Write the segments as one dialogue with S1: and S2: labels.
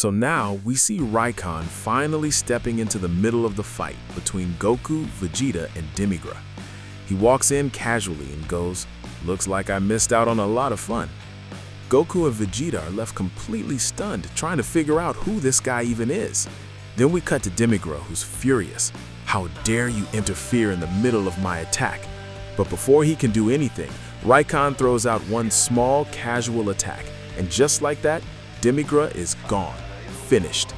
S1: So now we see Reichon finally stepping into the middle of the fight between Goku, Vegeta, and Demigra. He walks in casually and goes, "Looks like I missed out on a lot of fun." Goku and Vegeta are left completely stunned, trying to figure out who this guy even is. Then we cut to Demigra, who's furious. "How dare you interfere in the middle of my attack?" But before he can do anything, Reichon throws out one small, casual attack, and just like that, Demigra is gone, finished.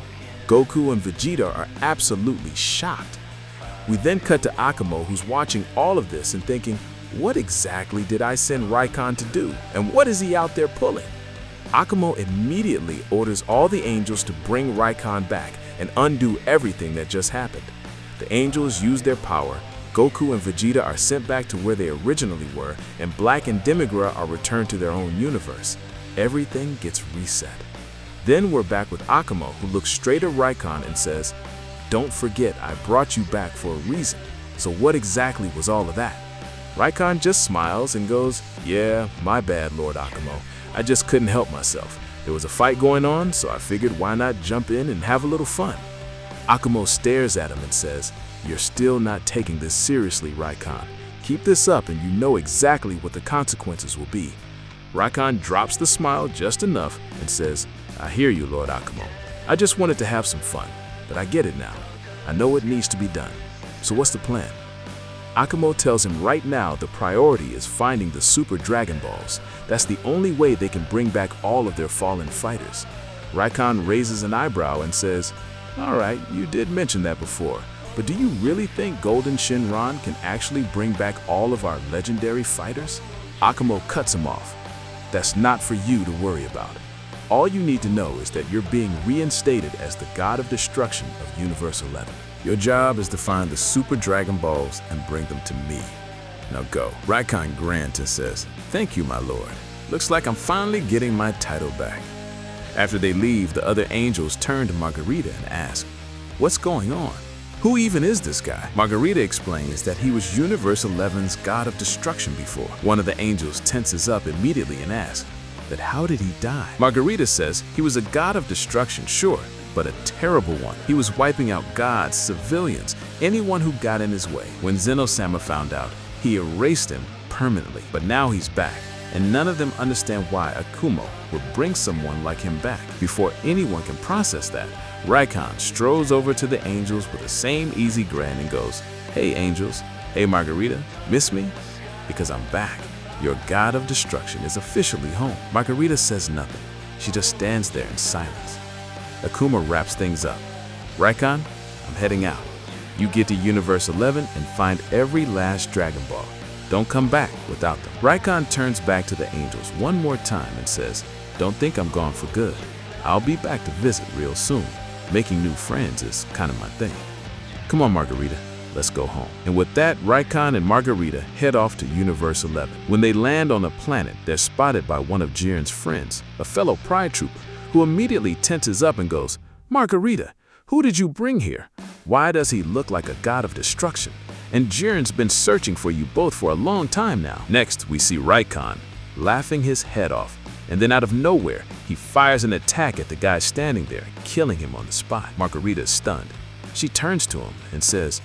S1: Goku and Vegeta are absolutely shocked. We then cut to Akumo, who's watching all of this and thinking, what exactly did I send Reichon to do, and what is he out there pulling? Akumo immediately orders all the angels to bring Reichon back and undo everything that just happened. The angels use their power, Goku and Vegeta are sent back to where they originally were, and Black and Demigra are returned to their own universe. Everything gets reset. Then we're back with Akumo, who looks straight at Reichon and says, "Don't forget, I brought you back for a reason. So what exactly was all of that?" Reichon just smiles and goes, "Yeah, my bad, Lord Akumo. I just couldn't help myself. There was a fight going on, so I figured why not jump in and have a little fun." Akumo stares at him and says, "You're still not taking this seriously, Reichon. Keep this up and you know exactly what the consequences will be." Reichon drops the smile just enough and says, "I hear you, Lord Akumo. I just wanted to have some fun, but I get it now. I know it needs to be done. So what's the plan?" Akumo tells him right now the priority is finding the Super Dragon Balls. That's the only way they can bring back all of their fallen fighters. Reichon raises an eyebrow and says, "All right, you did mention that before, but do you really think Golden Shinron can actually bring back all of our legendary fighters?" Akumo cuts him off. "That's not for you to worry about. All you need to know is that you're being reinstated as the God of Destruction of Universe 11. Your job is to find the Super Dragon Balls and bring them to me. Now go." Reichon grins and says, "Thank you, my lord. Looks like I'm finally getting my title back." After they leave, the other angels turn to Margarita and ask, "What's going on? Who even is this guy?" Margarita explains that he was Universe 11's God of Destruction before. One of the angels tenses up immediately and asks, "But how did he die?" Margarita says he was a God of destruction, sure, but a terrible one. He was wiping out gods, civilians, anyone who got in his way. When Zeno-sama found out, he erased him permanently. But now he's back, and none of them understand why Akumo would bring someone like him back. Before anyone can process that, Reichon strolls over to the angels with the same easy grin and goes, "Hey angels, hey Margarita, miss me? Because I'm back. Your God of Destruction is officially home." Margarita says nothing. She just stands there in silence. Akumo wraps things up. "Reichon, I'm heading out. You get to Universe 11 and find every last Dragon Ball. Don't come back without them." Reichon turns back to the angels one more time and says, "Don't think I'm gone for good. I'll be back to visit real soon. Making new friends is kind of my thing. Come on, Margarita. Let's go home." And with that, Reichon and Margarita head off to Universe 11. When they land on a planet, they're spotted by one of Jiren's friends, a fellow Pride Trooper, who immediately tenses up and goes, "Margarita, who did you bring here? Why does he look like a God of Destruction? And Jiren's been searching for you both for a long time now." Next, we see Reichon laughing his head off, and then out of nowhere, he fires an attack at the guy standing there, killing him on the spot. Margarita is stunned. She turns to him and says,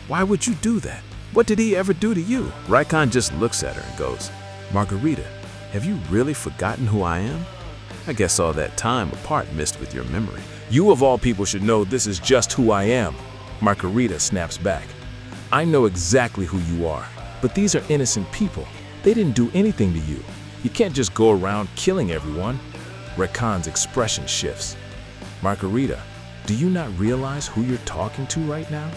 S1: "Why would you do that? What did he ever do to you?" Reichon just looks at her and goes, "Margarita, have you really forgotten who I am? I guess all that time apart missed with your memory."
S2: "You of all people should know this is just who I am." Margarita snaps back. "I know exactly who you are, but these are innocent people. They didn't do anything to you. You can't just go around killing everyone." Reichon's expression shifts. "Margarita, do you not realize who you're talking to right now?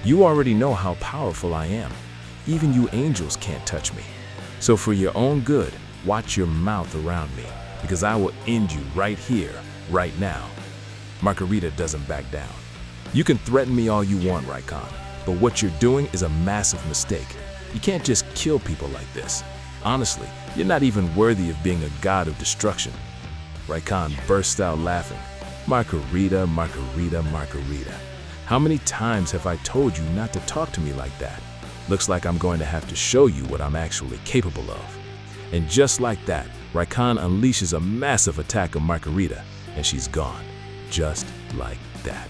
S2: You already know how powerful I am. Even you angels can't touch me. So for your own good, watch your mouth around me, because I will end you right here, right now." Margarita doesn't back down. "You can threaten me all you want, Reichon, but what you're doing is a massive mistake. You can't just kill people like this. Honestly, you're not even worthy of being a God of destruction." Reichon bursts out laughing. "Margarita, Margarita, Margarita. How many times have I told you not to talk to me like that? Looks like I'm going to have to show you what I'm actually capable of." And just like that, Reichon unleashes a massive attack on Margarita, and she's gone. just like that.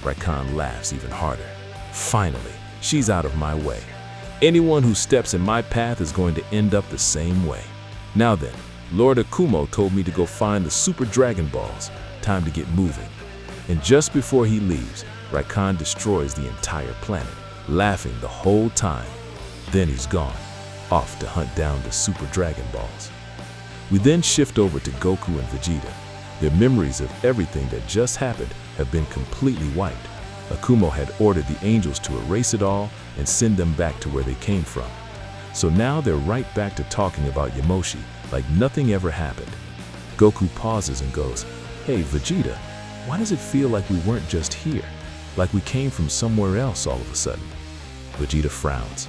S2: Reichon laughs even harder. Finally, she's out of my way. Anyone who steps in my path is going to end up the same way. Now then, Lord Akumo told me to go find the Super Dragon Balls. Time to get moving. And just before he leaves, Reichon destroys the entire planet, laughing the whole time. Then he's gone, off to hunt down the Super Dragon Balls. We then shift over to Goku and Vegeta. Their memories of everything that just happened have been completely wiped. Akumo had ordered the angels to erase it all and send them back to where they came from. So now they're right back to talking about Yamoshi like nothing ever happened. Goku pauses and goes, "Hey, Vegeta, why does it feel like we weren't just here? Like we came from somewhere else all of a sudden?" Vegeta frowns.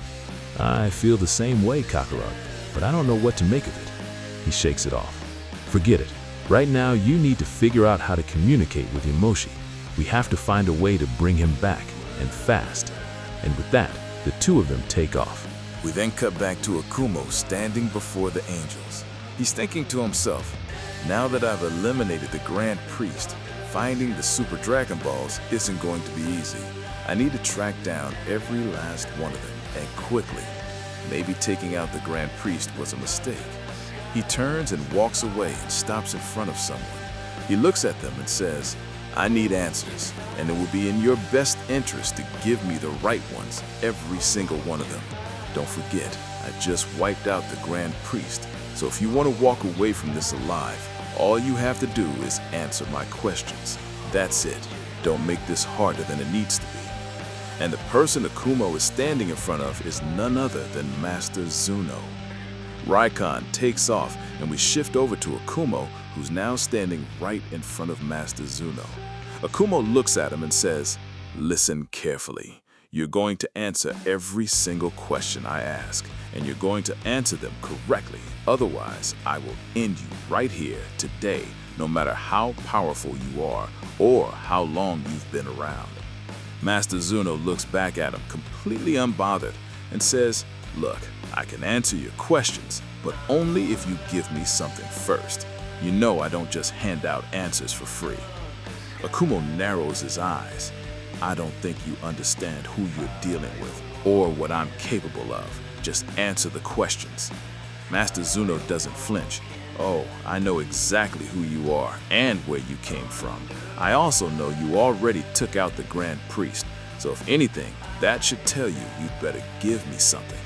S2: "I feel the same way, Kakarot, but I don't know what to make of it." He shakes it off. "Forget it. Right now, you need to figure out how to communicate with Yamoshi. We have to find a way to bring him back, and fast." And with that, the two of them take off.
S1: We then cut back to Akumo standing before the angels. He's thinking to himself, now that I've eliminated the Grand Priest, finding the Super Dragon Balls isn't going to be easy. I need to track down every last one of them, and quickly. Maybe taking out the Grand Priest was a mistake. He turns and walks away and stops in front of someone. He looks at them and says, "I need answers, and it will be in your best interest to give me the right ones, every single one of them. Don't forget, I just wiped out the Grand Priest, so if you want to walk away from this alive, all you have to do is answer my questions. That's it. Don't make this harder than it needs to be." And the person Akumo is standing in front of is none other than Master Zunou. Reichon takes off, and we shift over to Akumo, who's now standing right in front of Master Zunou. Akumo looks at him and says, "Listen carefully. You're going to answer every single question I ask, and you're going to answer them correctly. Otherwise, I will end you right here, today, no matter how powerful you are or how long you've been around." Master Zunou looks back at him completely unbothered and says, "Look, I can answer your questions, but only if you give me something first. You know I don't just hand out answers for free." Akumo narrows his eyes. "I don't think you understand who you're dealing with or what I'm capable of. Just answer the questions." Master Zunou doesn't flinch. "Oh, I know exactly who you are and where you came from. I also know you already took out the Grand Priest, so if anything, that should tell you you'd better give me something.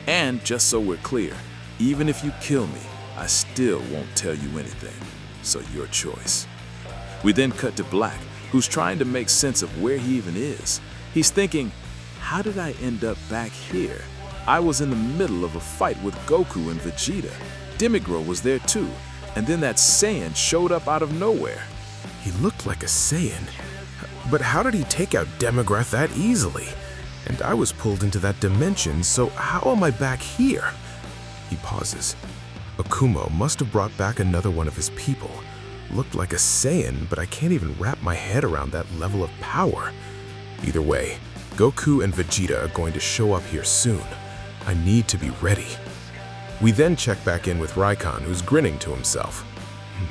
S1: And just so we're clear, even if you kill me, I still won't tell you anything. So your choice." We then cut to Black, who's trying to make sense of where he even is. He's thinking, how did I end up back here? I was in the middle of a fight with Goku and Vegeta. Demigra was there too, and then that Saiyan showed up out of nowhere.
S3: He looked like a Saiyan, but how did he take out Demigra that easily? And I was pulled into that dimension, so how am I back here? He pauses. Akumo must have brought back another one of his people. Looked like a Saiyan, but I can't even wrap my head around that level of power. Either way, Goku and Vegeta are going to show up here soon. I need to be ready. We then check back in with Reichon, who's grinning to himself.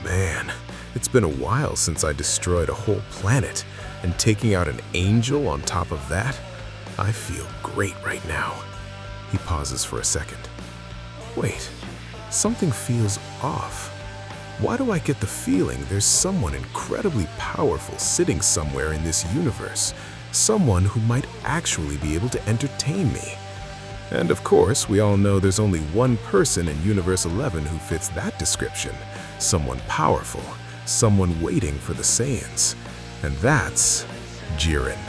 S3: Man, it's been a while since I destroyed a whole planet, and taking out an angel on top of that, I feel great right now. He pauses for a second. Wait, something feels off. Why do I get the feeling there's someone incredibly powerful sitting somewhere in this universe? Someone who might actually be able to entertain me. And of course, we all know there's only one person in Universe 11 who fits that description. Someone powerful, someone waiting for the Saiyans. And that's Jiren.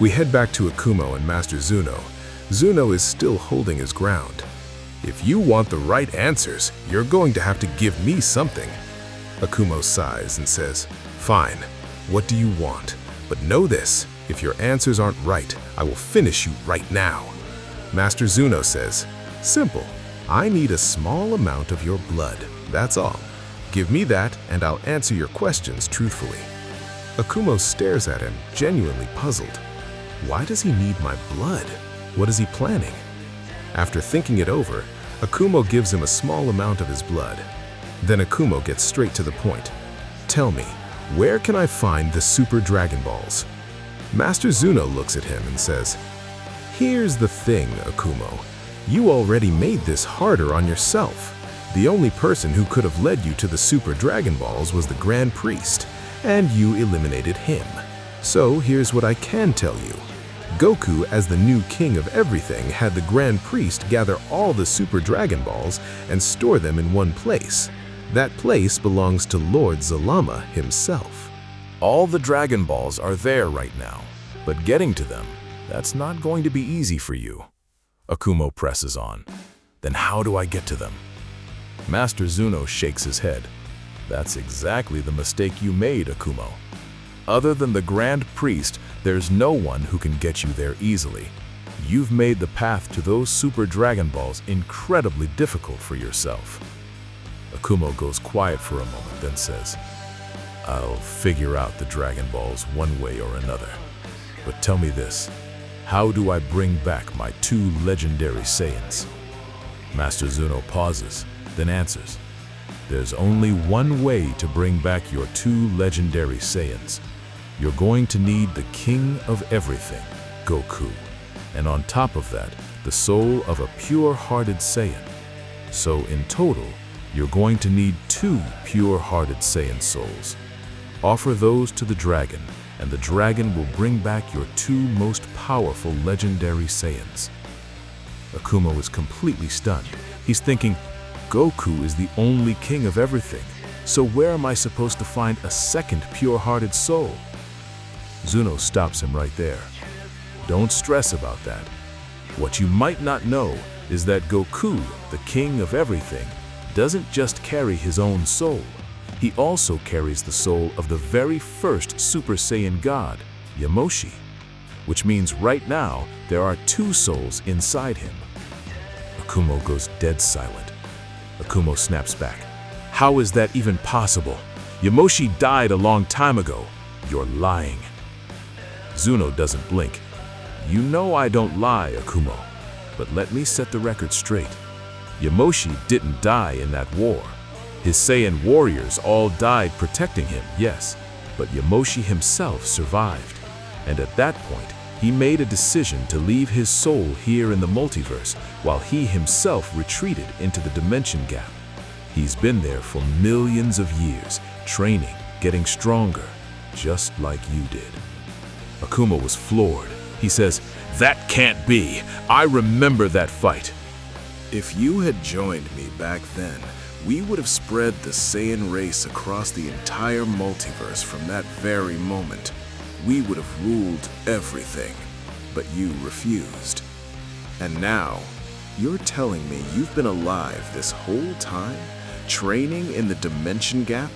S3: We head back to Akumo and Master Zunou. Zunou is still holding his ground. "If you want the right answers, you're going to have to give me something." Akumo sighs and says, "Fine, what do you want? But know this, if your answers aren't right, I will finish you right now." Master Zunou says, "Simple, I need a small amount of your blood, that's all. Give me that and I'll answer your questions truthfully." Akumo stares at him, genuinely puzzled. Why does he need my blood? What is he planning? After thinking it over, Akumo gives him a small amount of his blood. Then Akumo gets straight to the point. "Tell me, Where can I find the Super Dragon Balls? Master Zunou looks at him and says, "Here's the thing, Akumo. You already made this harder on yourself. The only person who could have led you to the Super Dragon Balls was the Grand Priest, and you eliminated him. So here's what I can tell you. Goku, as the new king of everything, had the Grand Priest gather all the Super Dragon Balls and store them in one place. That place belongs to Lord Zalama himself."
S2: All the Dragon Balls are there right now, but getting to them, that's not going to be easy for you. Akumo presses on. Then how do I get to them? Master Zunou shakes his head. That's exactly the mistake you made, Akumo. Other than the Grand Priest, there's no one who can get you there easily. You've made the path to those Super Dragon Balls incredibly difficult for yourself. Akumo goes quiet for a moment, then says, "I'll figure out the Dragon Balls one way or another. But tell me this, how do I bring back my 2 legendary Saiyans?" Master Zunou pauses, then answers, "There's only one way to bring back your 2 legendary Saiyans. You're going to need the King of Everything, Goku, and on top of that, the soul of a pure-hearted Saiyan. So in total, you're going to need 2 pure-hearted Saiyan souls. Offer those to the dragon, and the dragon will bring back your 2 most powerful legendary Saiyans." Akumo is completely stunned. He's thinking, Goku is the only king of everything, so where am I supposed to find a second pure-hearted soul? Zunou stops him right there. Don't stress about that. What you might not know is that Goku, the king of everything, doesn't just carry his own soul. He also carries the soul of the very first Super Saiyan God, Yamoshi, which means right now there are 2 souls inside him. Akumo goes dead silent. Akumo snaps back. "How is that even possible? Yamoshi died a long time ago. You're lying." Zunou doesn't blink. "You know I don't lie, Akumo, but let me set the record straight. Yamoshi didn't die in that war. His Saiyan warriors all died protecting him, yes, but Yamoshi himself survived. And at that point, he made a decision to leave his soul here in the multiverse while he himself retreated into the dimension gap. He's been there for millions of years, training, getting stronger, just like you did." Akumo was floored. He says, "That can't be. I remember that fight."
S1: If you had joined me back then, we would have spread the Saiyan race across the entire multiverse from that very moment. We would have ruled everything, but you refused. And now, you're telling me you've been alive this whole time, training in the dimension gap?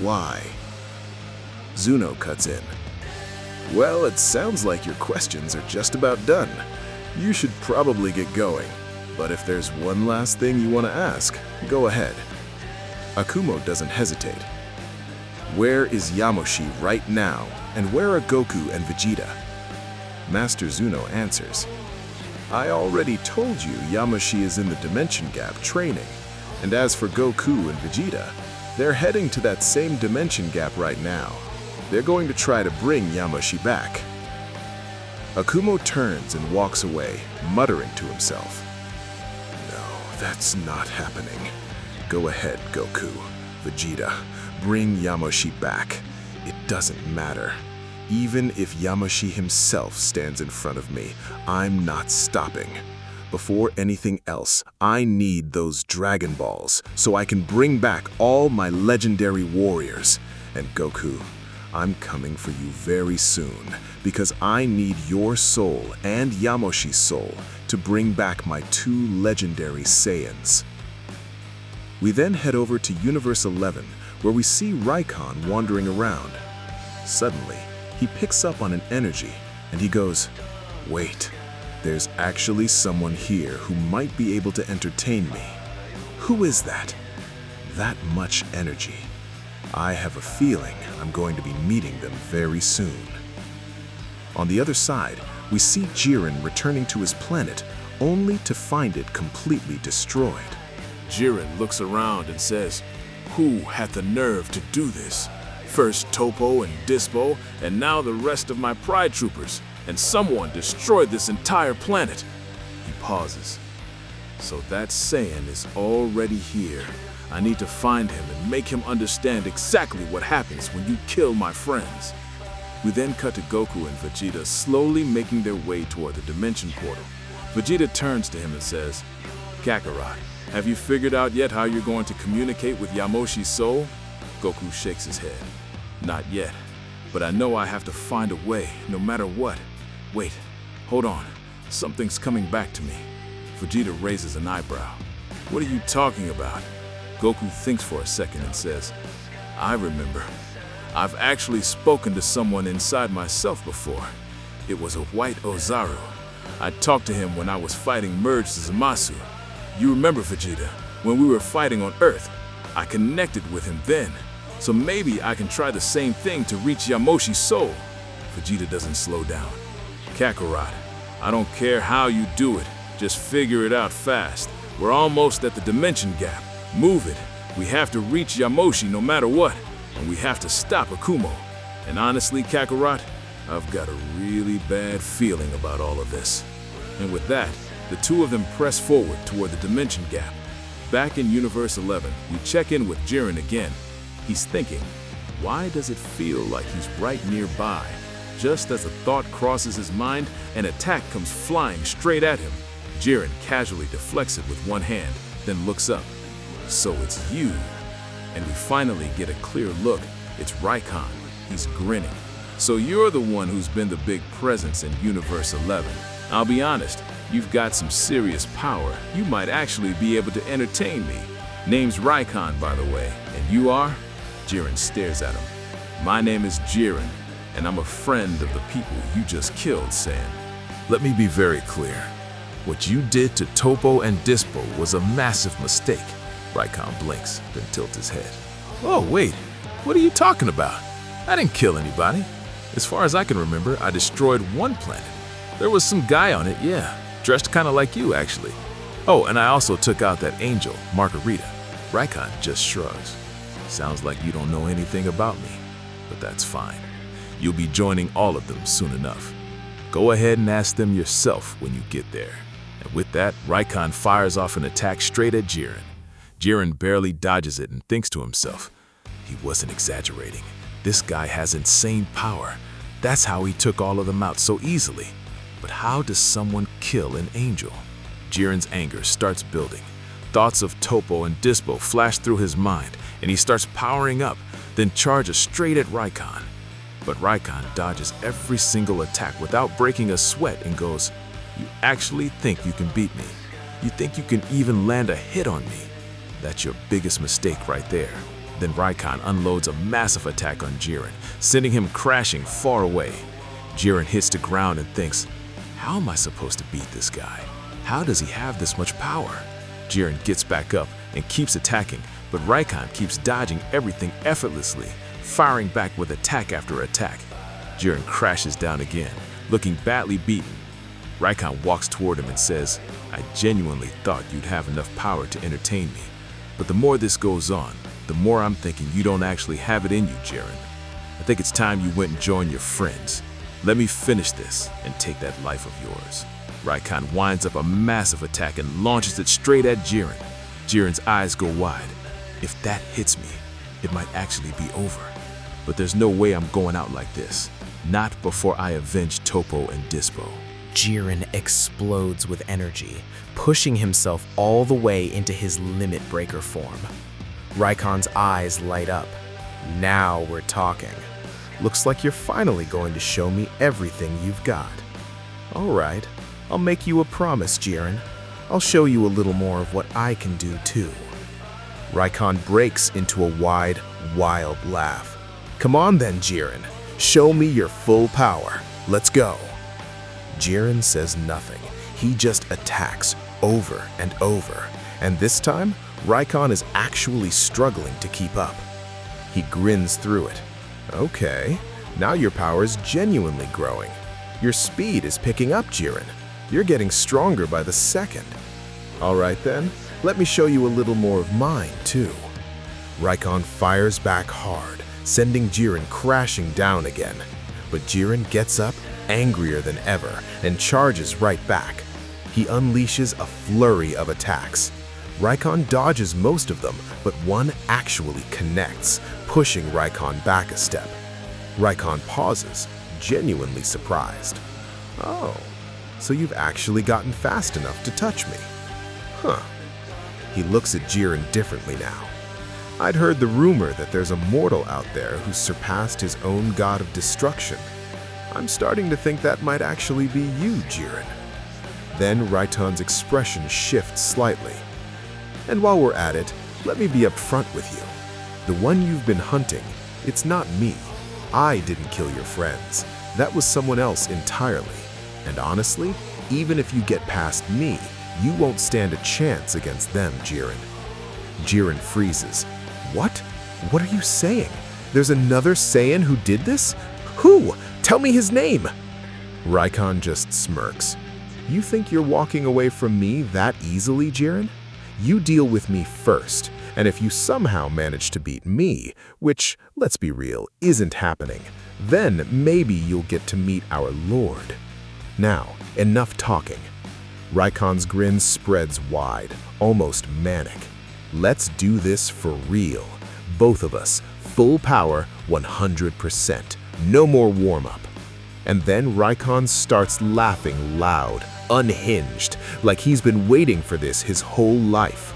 S1: Why? Zunou cuts in. "Well, it sounds like your questions are just about done. You should probably get going. But if there's one last thing you want to ask, go ahead." Akumo doesn't hesitate. "Where is Yamoshi right now, and where are Goku and Vegeta?" Master Zunou answers, "I already told you Yamoshi is in the dimension gap training, and as for Goku and Vegeta, they're heading to that same dimension gap right now. They're going to try to bring Yamoshi back." Akumo turns and walks away, muttering to himself, "No, that's not happening. Go ahead, Goku, Vegeta, bring Yamoshi back. It doesn't matter. Even if Yamoshi himself stands in front of me, I'm not stopping. Before anything else, I need those Dragon Balls so I can bring back all my legendary warriors. And Goku, I'm coming for you very soon because I need your soul and Yamoshi's soul to bring back my 2 legendary Saiyans." We then head over to Universe 11, where we see Reichon wandering around. Suddenly, he picks up on an energy, and he goes, "Wait, there's actually someone here who might be able to entertain me. Who is that? That much energy. I have a feeling I'm going to be meeting them very soon." On the other side, we see Jiren returning to his planet, only to find it completely destroyed.
S2: Jiren looks around and says, "Who had the nerve to do this?
S1: First Topo and Dispo, and now the rest of my pride troopers, and someone destroyed this entire planet. He pauses. So that Saiyan is already here. I need to find him and make him understand exactly what happens when you kill my friends. We then cut to Goku and Vegeta slowly making their way toward the dimension portal. Vegeta turns to him and says, "Kakarot, have you figured out yet how you're going to communicate with Yamoshi's soul?" Goku shakes his head. "Not yet, but I know I have to find a way, no matter what. Wait, hold on, something's coming back to me." Vegeta raises an eyebrow. "What are you talking about?" Goku thinks for a second and says, "I remember. I've actually spoken to someone inside myself before. It was a white Ozaru. I talked to him when I was fighting Merged Zamasu. You remember, Vegeta, when we were fighting on Earth? I connected with him then. So maybe I can try the same thing to reach Yamoshi's soul." Vegeta doesn't slow down. "Kakarot, I don't care how you do it. Just figure it out fast. We're almost at the dimension gap. Move it. We have to reach Yamoshi no matter what. And we have to stop Akumo. And honestly, Kakarot, I've got a really bad feeling about all of this." And with that, the two of them press forward toward the dimension gap. Back in Universe 11, we check in with Jiren again. He's thinking, why does it feel like he's right nearby? Just as a thought crosses his mind, an attack comes flying straight at him. Jiren casually deflects it with one hand, then looks up. "So it's you." And we finally get a clear look. It's Reichon. He's grinning. "So you're the one who's been the big presence in Universe 11. I'll be honest, you've got some serious power. You might actually be able to entertain me. Name's Reichon, by the way. And you are?" Jiren stares at him. "My name is Jiren, and I'm a friend of the people you just killed, Saiyan."
S2: Let me be very clear. What you did to Topo and Dispo was a massive mistake. Reichon blinks, then tilts his head. "Oh, wait, what are you talking about? I didn't kill anybody. As far as I can remember, I destroyed one planet. There was some guy on it, yeah, dressed kind of like you, actually. Oh, and I also took out that angel, Margarita." Reichon just shrugs. "Sounds like you don't know anything about me, but that's fine. You'll be joining all of them soon enough. Go ahead and ask them yourself when you get there." And with that, Reichon fires off an attack straight at Jiren. Jiren barely dodges it and thinks to himself, he wasn't exaggerating. This guy has insane power. That's how he took all of them out so easily. But how does someone kill an angel? Jiren's anger starts building. Thoughts of Topo and Dispo flash through his mind, and he starts powering up, then charges straight at Reichon. But Reichon dodges every single attack without breaking a sweat and goes, "You actually think you can beat me? You think you can even land a hit on me? That's your biggest mistake right there." Then Reichon unloads a massive attack on Jiren, sending him crashing far away. Jiren hits the ground and thinks, how am I supposed to beat this guy? How does he have this much power? Jiren gets back up and keeps attacking, but Reichon keeps dodging everything effortlessly, firing back with attack after attack. Jiren crashes down again, looking badly beaten. Reichon walks toward him and says, "I genuinely thought you'd have enough power to entertain me. But the more this goes on, the more I'm thinking you don't actually have it in you, Jiren. I think it's time you went and joined your friends. Let me finish this and take that life of yours." Reichon winds up a massive attack and launches it straight at Jiren. Jiren's eyes go wide. If that hits me, it might actually be over. But there's no way I'm going out like this. Not before I avenge Topo and Dispo.
S4: Jiren explodes with energy, pushing himself all the way into his limit breaker form. Reichon's eyes light up. "Now we're talking. Looks like you're finally going to show me everything you've got. All right, I'll make you a promise, Jiren. I'll show you a little more of what I can do too." Reichon breaks into a wide, wild laugh. "Come on then, Jiren. Show me your full power. Let's go." Jiren says nothing. He just attacks over and over. And this time, Reichon is actually struggling to keep up. He grins through it. "Okay, now your power is genuinely growing. Your speed is picking up, Jiren. You're getting stronger by the second. All right then, let me show you a little more of mine too." Reichon fires back hard,
S3: sending Jiren crashing down again. But Jiren gets up, angrier than ever, and charges right back. He unleashes a flurry of attacks. Reichon dodges most of them, but one actually connects, pushing Reichon back a step. Reichon pauses, genuinely surprised. Oh, so you've actually gotten fast enough to touch me. Huh. He looks at Jiren differently now. I'd heard the rumor that there's a mortal out there who's surpassed his own god of destruction. I'm starting to think that might actually be you, Jiren. Then Reichon's expression shifts slightly. And while we're at it, let me be upfront with you. The one you've been hunting, it's not me. I didn't kill your friends. That was someone else entirely. And honestly, even if you get past me, you won't stand a chance against them, Jiren. Jiren freezes. What? What are you saying? There's another Saiyan who did this? Who? Tell me his name! Reichon just smirks. You think you're walking away from me that easily, Jiren? You deal with me first, and if you somehow manage to beat me, which, let's be real, isn't happening, then maybe you'll get to meet our Lord. Now, enough talking. Reichon's grin spreads wide, almost manic. Let's do this for real. Both of us, full power, 100%. No more warm-up. And then Reichon starts laughing loud, unhinged, like he's been waiting for this his whole life.